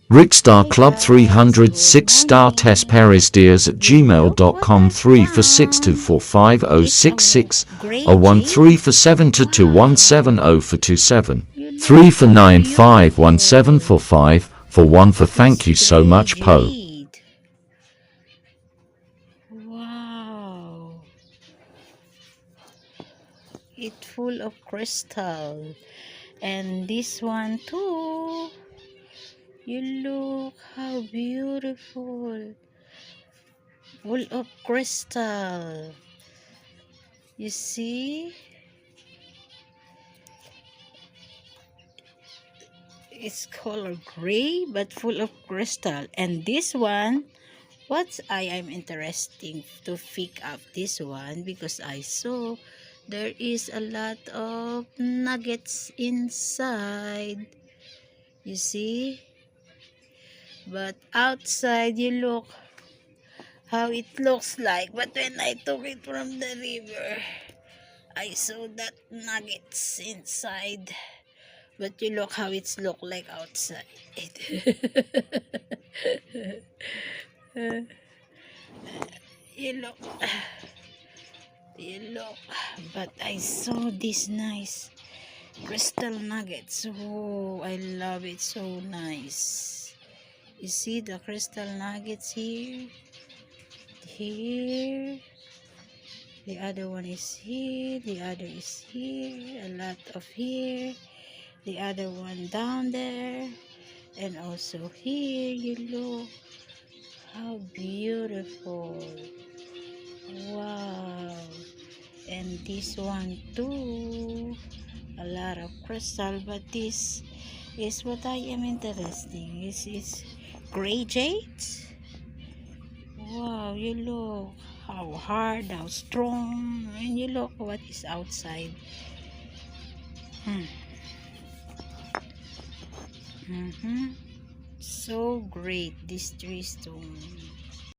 Rickstar Club 300 6-star Tess Perez Diaz at gmail.com 3 for 62455066 01 3 for 722170 for 27 3 for 951745 for 1 for thank you so much Po. Wow, it's full of crystal. And this one too. You look how beautiful. Full of crystal. You see? It's color gray but full of crystal. And this one, what I am interesting to pick up this one because I saw there is a lot of nuggets inside. You see? But outside you look how it looks like. But when I took it from the river, I saw that nuggets inside. But you look how it's look like outside. you look you look but I saw this nice crystal nuggets. Oh, I love it, so nice. You see the crystal nuggets here, the other one is here, the other is here, a lot of here, the other one down there, and also here. You look how beautiful. Wow. And this one too, a lot of crystal, but this is what I am interested in. Is gray jade. Wow, you look how hard, how strong, and you look what is outside. So great, this tree stone.